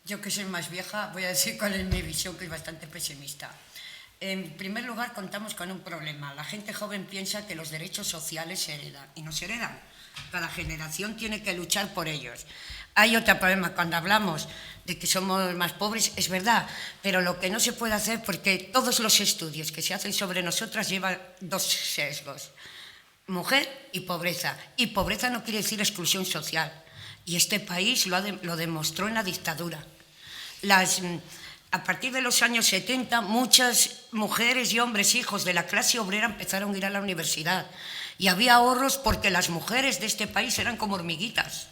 Yo, que soy más vieja, voy a decir cuál es mi visión, que es bastante pesimista. En primer lugar, contamos con un problema. La gente joven piensa que los derechos sociales se heredan, y no se heredan. Cada generación tiene que luchar por ellos. Hay otro problema, cuando hablamos de que somos más pobres, es verdad, pero lo que no se puede hacer, porque todos los estudios que se hacen sobre nosotras llevan dos sesgos: mujer y pobreza. Y pobreza no quiere decir exclusión social. Y este país lo demostró en la dictadura. A partir de los años 70, muchas mujeres y hombres hijos de la clase obrera empezaron a ir a la universidad. Y había ahorros porque las mujeres de este país eran como hormiguitas,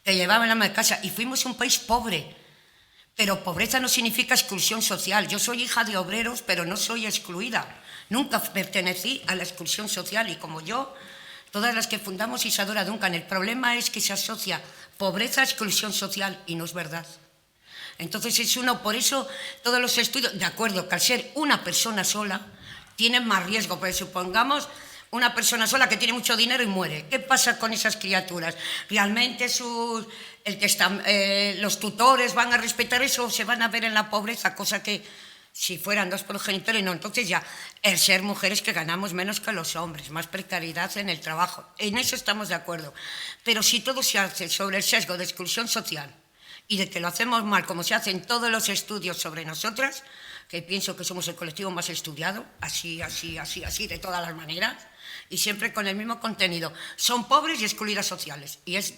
que llevaban la ama de casa. Y fuimos un país pobre. Pero pobreza no significa exclusión social. Yo soy hija de obreros, pero no soy excluida. Nunca pertenecí a la exclusión social. Y como yo, todas las que fundamos Isadora Duncan, el problema es que se asocia pobreza a exclusión social, y no es verdad. Entonces por eso todos los estudios, de acuerdo, que al ser una persona sola, tienen más riesgo, porque supongamos una persona sola que tiene mucho dinero y muere. ¿Qué pasa con esas criaturas? ¿Realmente los tutores van a respetar eso o se van a ver en la pobreza? Cosa que, si fueran dos progenitores, no. Entonces ya, el ser mujeres que ganamos menos que los hombres, más precariedad en el trabajo. En eso estamos de acuerdo. Pero si todo se hace sobre el sesgo de exclusión social y de que lo hacemos mal, como se hacen todos los estudios sobre nosotras, que pienso que somos el colectivo más estudiado, así, de todas las maneras, y siempre con el mismo contenido. Son pobres y excluidas sociales, y es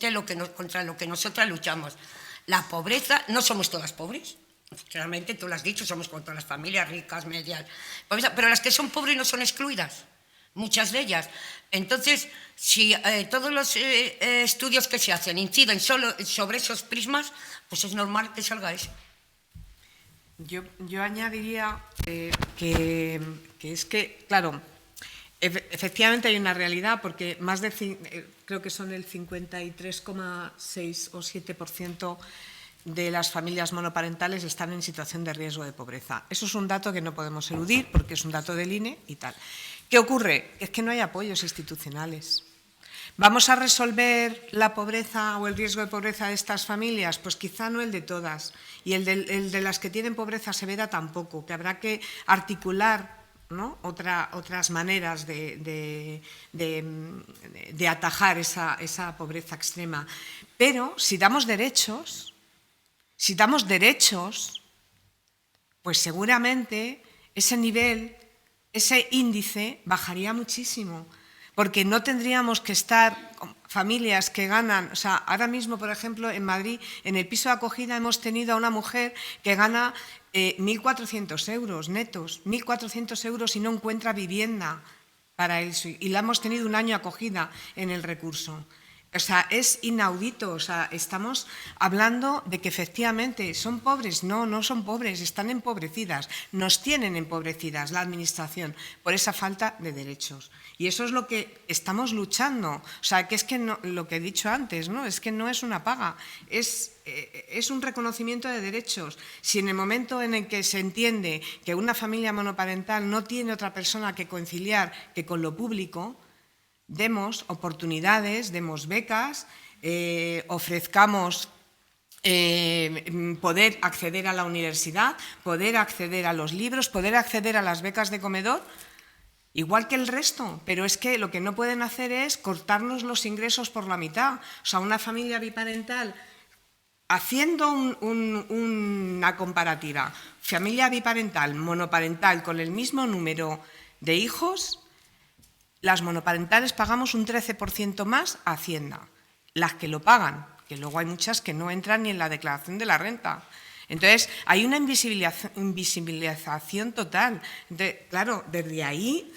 contra lo que nosotras luchamos. La pobreza, no somos todas pobres, realmente tú lo has dicho, somos contra las familias ricas, medias, pero las que son pobres no son excluidas, muchas de ellas. Entonces, si todos los estudios que se hacen inciden solo sobre esos prismas, pues es normal que salga eso. Yo añadiría que es que, claro, efectivamente hay una realidad, porque creo que son el 53,6 o 7% de las familias monoparentales están en situación de riesgo de pobreza. Eso es un dato que no podemos eludir, porque es un dato del INE y tal. ¿Qué ocurre? Es que no hay apoyos institucionales. ¿Vamos a resolver la pobreza o el riesgo de pobreza de estas familias? Pues quizá no el de todas. Y el de las que tienen pobreza severa tampoco, que habrá que articular, ¿no?, otras maneras de atajar esa pobreza extrema. Pero si damos derechos, pues seguramente ese nivel, ese índice bajaría muchísimo, porque no tendríamos que estar con familias que ganan, o sea, ahora mismo, por ejemplo, en Madrid, en el piso de acogida hemos tenido a una mujer que gana 1.400 euros netos, 1.400 euros y no encuentra vivienda para eso, y la hemos tenido un año acogida en el recurso. O sea, es inaudito. O sea, estamos hablando de que efectivamente son pobres. No, no son pobres, están empobrecidas. Nos tienen empobrecidas la Administración por esa falta de derechos. Y eso es lo que estamos luchando. O sea, que es que no, lo que he dicho antes, ¿no?, es que no es una paga, es un reconocimiento de derechos. Si en el momento en el que se entiende que una familia monoparental no tiene otra persona que conciliar que con lo público, demos oportunidades, demos becas, ofrezcamos poder acceder a la universidad, poder acceder a los libros, poder acceder a las becas de comedor, igual que el resto, pero es que lo que no pueden hacer es cortarnos los ingresos por la mitad. O sea, una familia biparental, haciendo una comparativa, familia biparental, monoparental, con el mismo número de hijos, las monoparentales pagamos un 13% más a Hacienda, las que lo pagan, que luego hay muchas que no entran ni en la declaración de la renta. Entonces, hay una invisibilización total. Entonces, claro, desde ahí,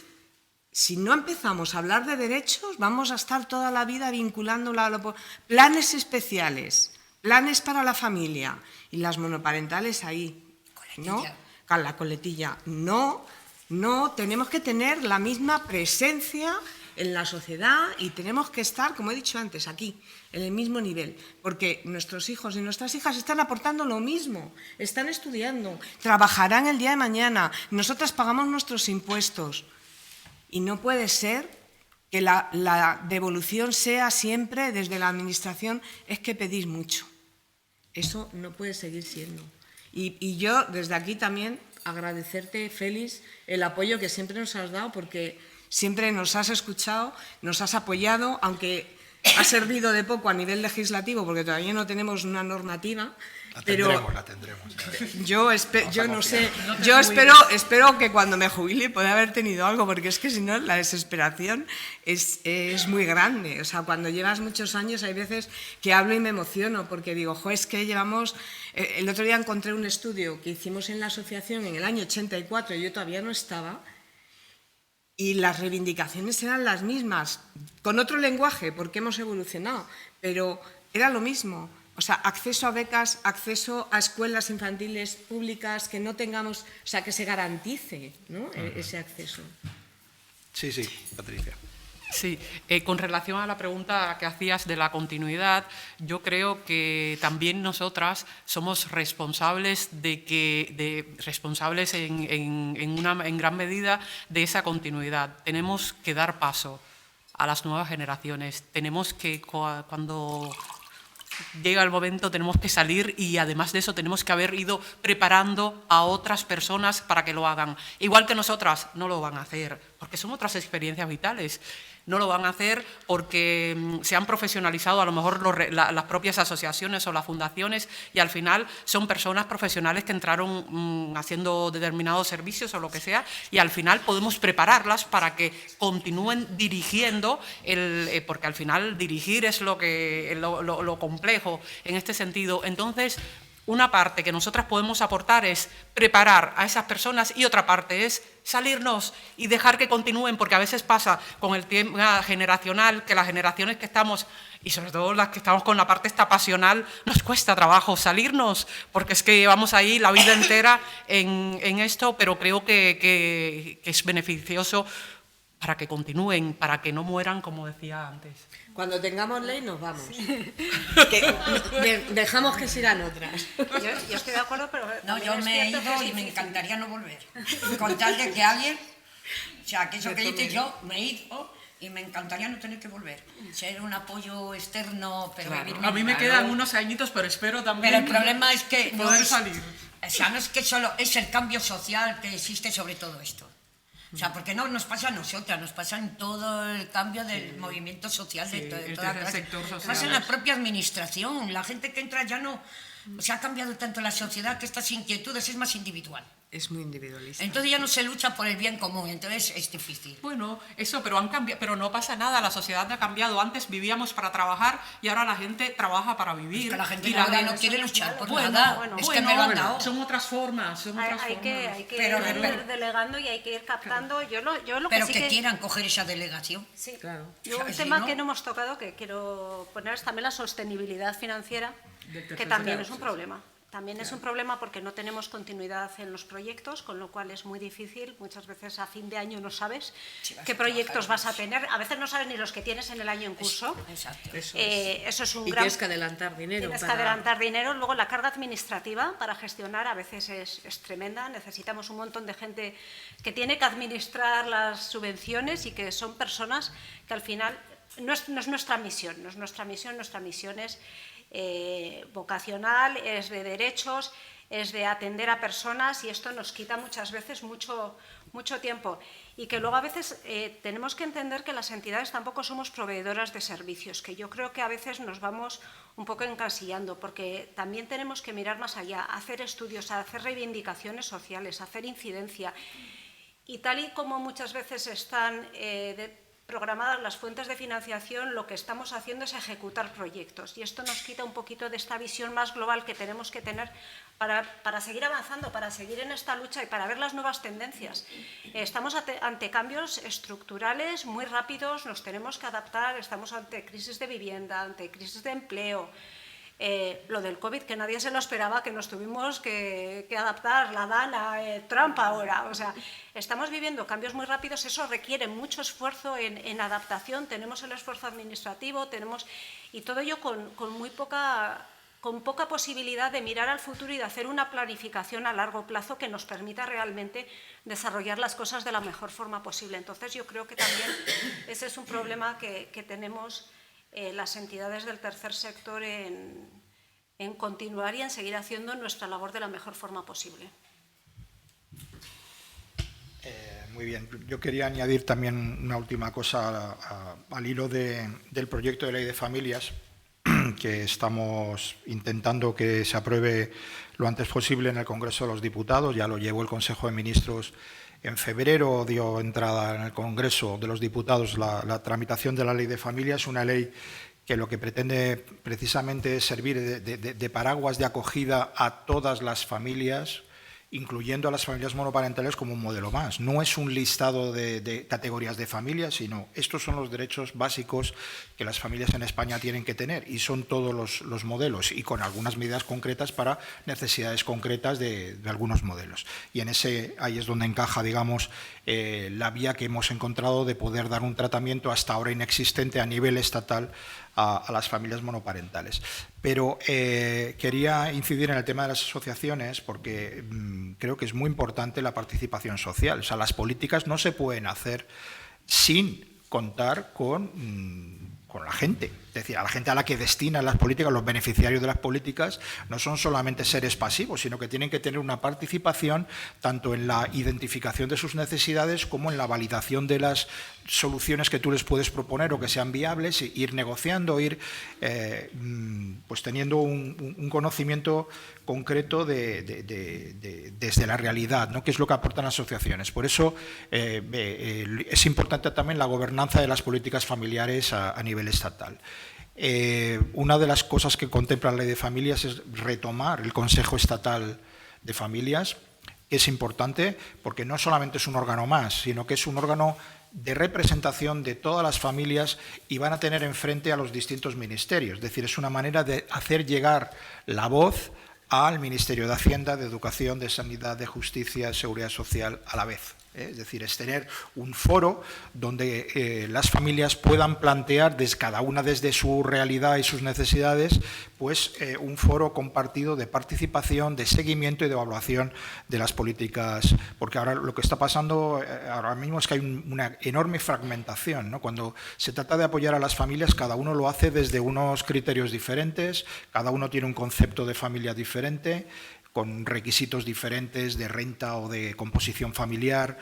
si no empezamos a hablar de derechos, vamos a estar toda la vida vinculándola a planes especiales, planes para la familia y las monoparentales ahí, ¿no? Con la coletilla. No, tenemos que tener la misma presencia en la sociedad y tenemos que estar, como he dicho antes, aquí, en el mismo nivel, porque nuestros hijos y nuestras hijas están aportando lo mismo, están estudiando, trabajarán el día de mañana, nosotras pagamos nuestros impuestos y no puede ser que la devolución sea siempre desde la administración, es que pedís mucho. Eso no puede seguir siendo. Y yo desde aquí también agradecerte, Félix, el apoyo que siempre nos has dado, porque siempre nos has escuchado, nos has apoyado, aunque ha servido de poco a nivel legislativo, porque todavía no tenemos una normativa. La tendremos. Yo no sé, yo espero que cuando me jubile pueda haber tenido algo, porque es que si no la desesperación es muy grande. O sea, cuando llevas muchos años hay veces que hablo y me emociono, porque digo, es que llevamos... El otro día encontré un estudio que hicimos en la asociación en el año 84, yo todavía no estaba, y las reivindicaciones eran las mismas, con otro lenguaje, porque hemos evolucionado, pero era lo mismo. O sea, acceso a becas, acceso a escuelas infantiles públicas, que no tengamos, o sea, que se garantice, ¿no? Ese acceso. Sí, Patricia. Sí, con relación a la pregunta que hacías de la continuidad, yo creo que también nosotras somos responsables responsables en gran medida de esa continuidad. Tenemos que dar paso a las nuevas generaciones. Tenemos que, cuando llega el momento, tenemos que salir y además de eso tenemos que haber ido preparando a otras personas para que lo hagan. Igual que nosotras no lo van a hacer, porque son otras experiencias vitales. No lo van a hacer porque se han profesionalizado a lo mejor las propias asociaciones o las fundaciones y al final son personas profesionales que entraron haciendo determinados servicios o lo que sea y al final podemos prepararlas para que continúen dirigiendo, porque al final dirigir es lo complejo en este sentido. Entonces, una parte que nosotras podemos aportar es preparar a esas personas y otra parte es salirnos y dejar que continúen, porque a veces pasa con el tema generacional que las generaciones que estamos, y sobre todo las que estamos con la parte esta pasional, nos cuesta trabajo salirnos, porque es que llevamos ahí la vida entera en esto, pero creo que es beneficioso para que continúen, para que no mueran, como decía antes. Cuando tengamos ley nos vamos. Dejamos que sigan otras. Yo estoy de acuerdo, pero... No, yo me he ido y me encantaría no volver. Con tal de que alguien... O sea, que eso que dices yo, me he ido y me encantaría no tener que volver. Ser un apoyo externo, pero... Claro. A mí me quedan unos añitos, pero espero también... Pero el problema es que... poder salir. O sea, no es que solo... Es el cambio social que existe sobre todo esto. O sea, porque no nos pasa a nosotras, nos pasa en todo el cambio del movimiento social de toda la clase. Sector social. Pasa en la propia administración, la gente que entra ya no... O sea, ha cambiado tanto la sociedad que estas inquietudes es más individual. Es muy individualista. Entonces ya no se lucha por el bien común, entonces es difícil. Bueno, eso, pero han cambiado, pero no pasa nada, la sociedad ha cambiado. Antes vivíamos para trabajar y ahora la gente trabaja para vivir. Es que la gente y ahora no quiere luchar por bueno, nada. bueno, Es que me lo han dado. son otras formas, Hay que Pero ir delegando y hay que ir captando. Yo lo Pero que que sí quieran coger esa delegación. Sí, Claro. Yo un ¿Sabes? tema Si no- que no hemos tocado, que quiero poner, es también la sostenibilidad financiera, Del tercer que también sector, es un sí, problema. También es un problema porque no tenemos continuidad en los proyectos, con lo cual es muy difícil. Muchas veces a fin de año no sabes Si vas qué a proyectos trabajar vas a tener. A veces no sabes ni los que tienes en el año en curso. Exacto. Eso es un Y gran... tienes que adelantar dinero. Tienes que para- adelantar dinero. Luego la carga administrativa para gestionar a veces es tremenda. Necesitamos un montón de gente que tiene que administrar las subvenciones y que son personas que al final no es nuestra misión. No es nuestra misión es vocacional, es de derechos, es de atender a personas y esto nos quita muchas veces mucho tiempo. Y que luego a veces tenemos que entender que las entidades tampoco somos proveedoras de servicios, que yo creo que a veces nos vamos un poco encasillando, porque también tenemos que mirar más allá, hacer estudios, hacer reivindicaciones sociales, hacer incidencia. Y tal y como muchas veces están programadas las fuentes de financiación, lo que estamos haciendo es ejecutar proyectos y esto nos quita un poquito de esta visión más global que tenemos que tener para seguir avanzando, para seguir en esta lucha y para ver las nuevas tendencias. Estamos ante cambios estructurales muy rápidos, nos tenemos que adaptar, estamos ante crisis de vivienda, ante crisis de empleo. Lo del COVID, que nadie se lo esperaba, que nos tuvimos que adaptar, la Dana, Trump ahora. O sea, estamos viviendo cambios muy rápidos, eso requiere mucho esfuerzo en adaptación, tenemos el esfuerzo administrativo, y todo ello con poca posibilidad de mirar al futuro y de hacer una planificación a largo plazo que nos permita realmente desarrollar las cosas de la mejor forma posible. Entonces, yo creo que también ese es un problema que tenemos las entidades del tercer sector en continuar y en seguir haciendo nuestra labor de la mejor forma posible. Muy bien. Yo quería añadir también una última cosa al hilo del proyecto de ley de familias, que estamos intentando que se apruebe lo antes posible en el Congreso de los Diputados. Ya lo llevó el Consejo de Ministros en febrero, dio entrada en el Congreso de los Diputados la tramitación de la ley de familias, una ley que lo que pretende precisamente es servir de paraguas de acogida a todas las familias, incluyendo a las familias monoparentales como un modelo más. No es un listado de categorías de familias, sino estos son los derechos básicos que las familias en España tienen que tener y son todos los modelos y con algunas medidas concretas para necesidades concretas de algunos modelos. Y ahí es donde encaja, digamos, la vía que hemos encontrado de poder dar un tratamiento hasta ahora inexistente a nivel estatal a las familias monoparentales. Pero quería incidir en el tema de las asociaciones porque creo que es muy importante la participación social. O sea, las políticas no se pueden hacer sin contar con la gente. Es decir, a la gente a la que destinan las políticas, los beneficiarios de las políticas, no son solamente seres pasivos, sino que tienen que tener una participación tanto en la identificación de sus necesidades como en la validación de las soluciones que tú les puedes proponer o que sean viables, ir negociando, ir pues teniendo un conocimiento concreto desde la realidad, ¿no? Que es lo que aportan las asociaciones. Por eso es importante también la gobernanza de las políticas familiares a nivel estatal. Una de las cosas que contempla la Ley de Familias es retomar el Consejo Estatal de Familias. Es importante porque no solamente es un órgano más, sino que es un órgano de representación de todas las familias y van a tener enfrente a los distintos ministerios. Es decir, es una manera de hacer llegar la voz al Ministerio de Hacienda, de Educación, de Sanidad, de Justicia, de Seguridad Social a la vez. Es decir, es tener un foro donde las familias puedan plantear, cada una desde su realidad y sus necesidades, pues un foro compartido de participación, de seguimiento y de evaluación de las políticas. Porque ahora lo que está pasando ahora mismo es que hay una enorme fragmentación, ¿no? Cuando se trata de apoyar a las familias, cada uno lo hace desde unos criterios diferentes, cada uno tiene un concepto de familia diferente, con requisitos diferentes de renta o de composición familiar,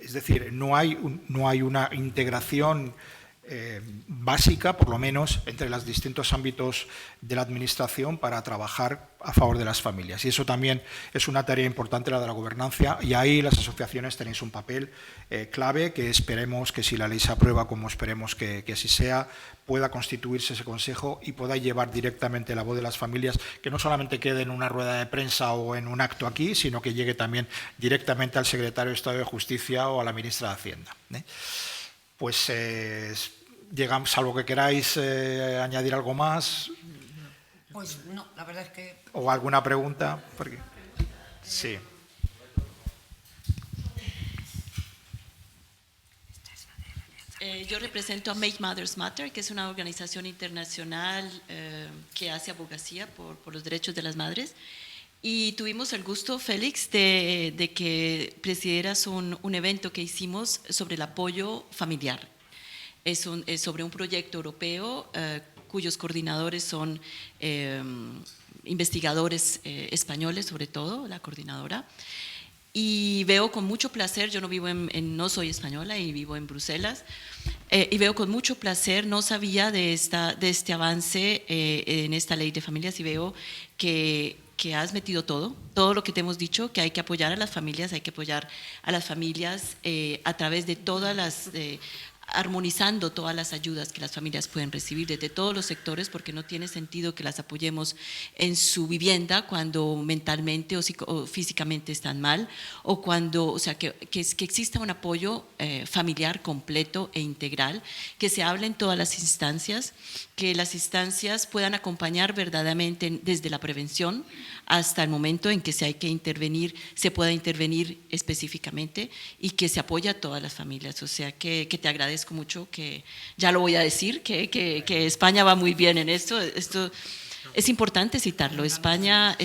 es decir, no hay una integración básica, por lo menos, entre los distintos ámbitos de la Administración para trabajar a favor de las familias. Y eso también es una tarea importante, la de la gobernanza, y ahí las asociaciones tenéis un papel clave que esperemos que, si la ley se aprueba, como esperemos que así sea, pueda constituirse ese consejo y pueda llevar directamente la voz de las familias, que no solamente quede en una rueda de prensa o en un acto aquí, sino que llegue también directamente al secretario de Estado de Justicia o a la ministra de Hacienda. Pues llegamos, salvo que queráis añadir algo más. Pues no, la verdad es que... ¿O alguna pregunta? Porque... Sí. Yo represento a Make Mothers Matter, que es una organización internacional que hace abogacía por los derechos de las madres. Y tuvimos el gusto, Félix, de que presidieras un evento que hicimos sobre el apoyo familiar. Es sobre un proyecto europeo cuyos coordinadores son investigadores españoles, sobre todo, la coordinadora. Y veo con mucho placer, yo no vivo no soy española y vivo en Bruselas, y veo con mucho placer, no sabía de este avance en esta ley de familias, y veo que has metido todo lo que te hemos dicho, que hay que apoyar a las familias, a través de todas las, armonizando todas las ayudas que las familias pueden recibir desde todos los sectores, porque no tiene sentido que las apoyemos en su vivienda cuando mentalmente o físicamente están mal, o cuando, o sea, que exista un apoyo familiar completo e integral, que se hable en todas las instancias, que las instancias puedan acompañar verdaderamente desde la prevención hasta el momento en que se hay que intervenir, se pueda intervenir específicamente, y que se apoye a todas las familias. O sea, que te agradezco mucho, que ya lo voy a decir, que España va muy bien en esto. Esto es importante citarlo. España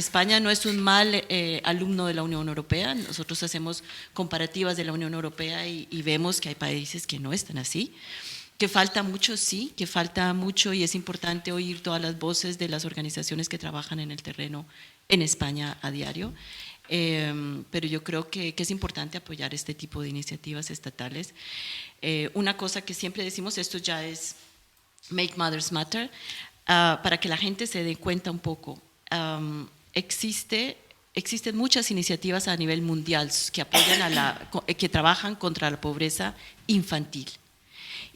no es un mal alumno de la Unión Europea. Nosotros hacemos comparativas de la Unión Europea y vemos que hay países que no están así. Que falta mucho, sí, que falta mucho, y es importante oír todas las voces de las organizaciones que trabajan en el terreno en España a diario, pero yo creo que es importante apoyar este tipo de iniciativas estatales. Una cosa que siempre decimos, esto ya es Make Mothers Matter, para que la gente se dé cuenta un poco, existen muchas iniciativas a nivel mundial que apoyan que trabajan contra la pobreza infantil.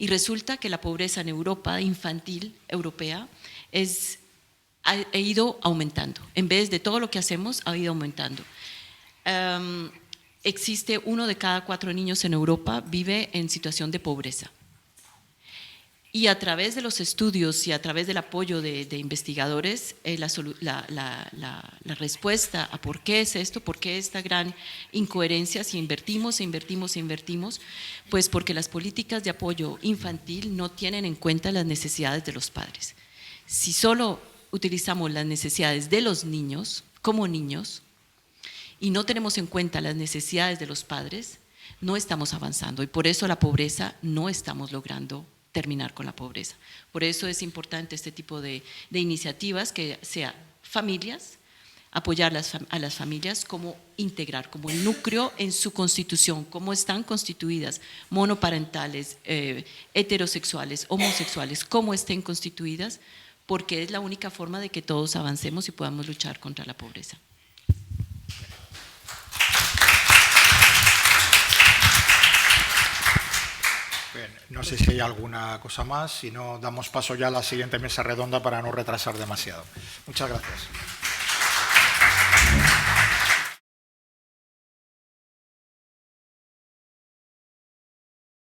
Y resulta que la pobreza en Europa, infantil europea, ha ido aumentando. En vez de todo lo que hacemos, ha ido aumentando. Existe 1 de cada 4 niños en Europa vive en situación de pobreza. Y a través de los estudios y a través del apoyo de investigadores, la respuesta a por qué es esto, por qué esta gran incoherencia, si invertimos, pues porque las políticas de apoyo infantil no tienen en cuenta las necesidades de los padres. Si solo utilizamos las necesidades de los niños como niños y no tenemos en cuenta las necesidades de los padres, no estamos avanzando, y por eso la pobreza no estamos logrando terminar con la pobreza. Por eso es importante este tipo de iniciativas, que sea familias, apoyar a las familias, como integrar, como el núcleo en su constitución, cómo están constituidas, monoparentales, heterosexuales, homosexuales, cómo estén constituidas, porque es la única forma de que todos avancemos y podamos luchar contra la pobreza. Bien, no sé si hay alguna cosa más, si no, damos paso ya a la siguiente mesa redonda para no retrasar demasiado. Muchas gracias.